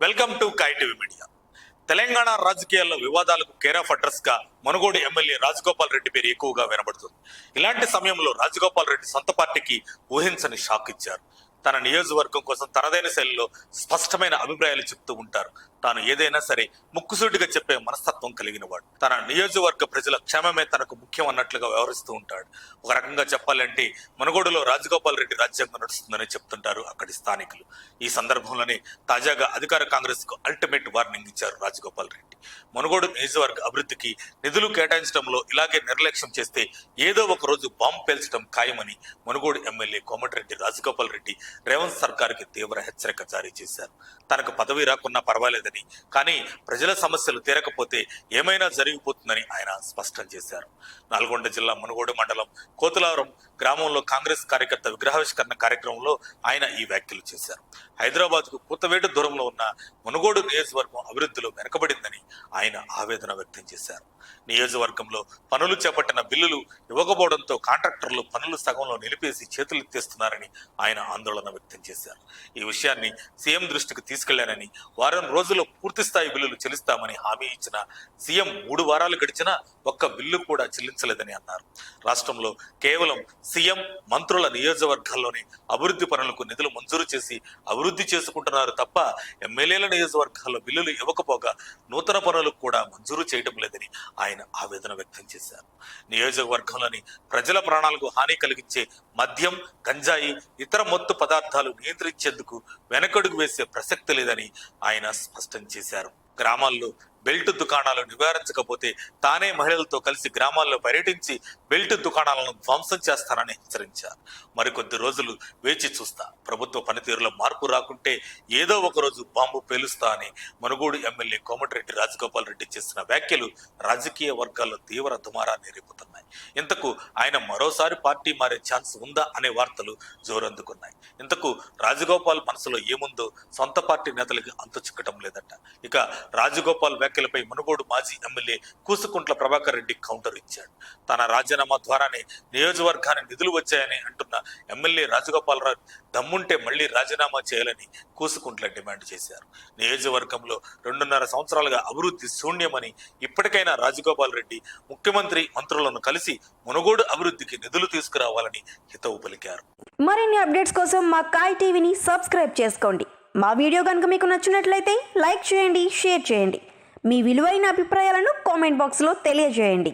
Welcome to Kai TV media. Telangana రాజకీయాల్లో వివాదాలకు care of address గా మునుగోడు ఎమ్మెల్యే రాజగోపాల్ రెడ్డి పేరు ఎక్కువగా వినబడుతుంది. ఇలాంటి సమయంలో రాజగోపాల్ రెడ్డి సొంత పార్టీకి ఊహించని షాక్ ఇచ్చారు. తన నియోజకవర్గం కోసం తనదైన శైలిలో స్పష్టమైన అభిప్రాయాలు చెప్తూ ఉంటారు. తాను ఏదైనా సరే ముక్కుసూటిగా చెప్పే మనస్తత్వం కలిగిన వాడు. తన నియోజకవర్గ ప్రజల క్షేమమే తనకు ముఖ్యం అన్నట్లుగా వ్యవహరిస్తూ ఉంటాడు. ఒక రకంగా చెప్పాలంటే మునుగోడులో రాజగోపాల్ రెడ్డి రాజ్యాంగం నడుస్తుందని చెప్తుంటారు అక్కడి స్థానికులు. ఈ సందర్భంలోనే తాజాగా అధికార కాంగ్రెస్ కు అల్టిమేట్ వార్నింగ్ ఇచ్చారు రాజగోపాల్ రెడ్డి. మునుగోడు నియోజకవర్గ అభివృద్ధికి నిధులు కేటాయించడంలో ఇలాగే నిర్లక్ష్యం చేస్తే ఏదో ఒక రోజు బాంబు పేల్చడం ఖాయమని మునుగోడు ఎమ్మెల్యే కోమటిరెడ్డి రాజగోపాల్ రెడ్డి రేవంత్ సర్కార్కి తీవ్ర హెచ్చరిక జారీ చేశారు. తనకు పదవి రాకున్నా పర్వాలేదని, కానీ ప్రజల సమస్యలు తీరకపోతే ఏమైనా జరిగిపోతుందని ఆయన స్పష్టం చేశారు. నల్గొండ జిల్లా మునుగోడు మండలం కోతులారం గ్రామంలో కాంగ్రెస్ కార్యకర్త విగ్రహావిష్కరణ కార్యక్రమంలో ఆయన ఈ వ్యాఖ్యలు చేశారు. హైదరాబాద్ కు పూతవేటు దూరంలో ఉన్న మునుగోడు నియోజకవర్గం అభివృద్ధిలో వెనకబడిందని ఆయన ఆవేదన వ్యక్తం చేశారు. నియోజకవర్గంలో పనులు చేపట్టిన బిల్లులు ఇవ్వకపోవడంతో కాంట్రాక్టర్లు పనులు సగంలో నిలిపేసి చేతులెత్తేస్తున్నారని ఆయన ఆందోళన వ్యక్తం చేశారు. ఈ విషయాన్ని సీఎం దృష్టికి తీసుకెళ్లానని, వారం రోజుల్లో పూర్తి స్థాయి బిల్లులు చెల్లిస్తామని హామీ ఇచ్చిన సీఎం 3 వారాలు గడిచినా ఒక్క బిల్లు కూడా చెల్లించలేదని అన్నారు. రాష్ట్రంలో కేవలం సీఎం మంత్రుల నియోజకవర్గాల్లోనే అభివృద్ధి పనులకు నిధులు మంజూరు చేసి అభివృద్ధి చేసుకుంటున్నారు తప్ప ఎమ్మెల్యేల నియోజకవర్గాల్లో బిల్లులు ఇవ్వకపోగా నూతన పనులకు కూడా మంజూరు చేయడం లేదని ఆయన ఆవేదన వ్యక్తం చేశారు. నియోజకవర్గంలోని ప్రజల ప్రాణాలకు హాని కలిగించే మద్యం, గంజాయి, ఇతర మత్తు పదార్థాలు నియంత్రించేందుకు వెనకడుగు వేసే ప్రసక్తి లేదని ఆయన స్పష్టం చేశారు. గ్రామాల్లో బెల్ట్ దుకాణాలు నివారించకపోతే తానే మహిళలతో కలిసి గ్రామాల్లో పర్యటించి బెల్ట్ దుకాణాలను ధ్వంసం చేస్తానని హెచ్చరించారు. మరికొద్ది రోజులు వేచి చూస్తా, ప్రభుత్వ పనితీరులో మార్పు రాకుంటే ఏదో ఒక రోజు బాంబు పేలుస్తా అని మునుగోడు ఎమ్మెల్యే కోమటిరెడ్డి రాజగోపాల్ రెడ్డి చేసిన వ్యాఖ్యలు రాజకీయ వర్గాల్లో తీవ్ర దుమారాన్ని రేపుతున్నాయి. ఇంతకు ఆయన మరోసారి పార్టీ మారే ఛాన్స్ ఉందా అనే వార్తలు జోరందుకున్నాయి. ఇంతకు రాజగోపాల్ మనసులో ఏముందో సొంత పార్టీ నేతలకు అంతు చిక్కటం లేదట. ఇక రాజగోపాల్ వ్యాఖ్యలపై మునుగోడు మాజీ ఎమ్మెల్యే కూసుకుంట్ల ప్రభాకర్ రెడ్డి కౌంటర్ ఇచ్చాడు. తన రాజీనామా ద్వారానే నియోజకవర్గానికి నిధులు వచ్చాయని అంటున్న ఎమ్మెల్యే రాజగోపాల్ రావు దమ్ముంటే మళ్లీ రాజీనామా చేయాలని కూసుకుంట్ల డిమాండ్ చేశారు. నియోజకవర్గంలో 2.5 సంవత్సరాలుగా అభివృద్ధి శూన్యమని, ఇప్పటికైనా రాజగోపాల్ రెడ్డి ముఖ్యమంత్రి మంత్రులను కలిసి మునుగోడు అభివృద్ధికి నిధులు తీసుకురావాలని హితవు పలికారు. మరిన్ని అప్డేట్స్ కోసం మా కాయ్ టీవీని సబ్స్క్రైబ్ చేసుకోండి. మా వీడియో కనుక మీకు నచ్చినట్లయితే లైక్ చేయండి, షేర్ చేయండి. మీ విలువైన అభిప్రాయాలను కామెంట్ బాక్స్లో తెలియజేయండి.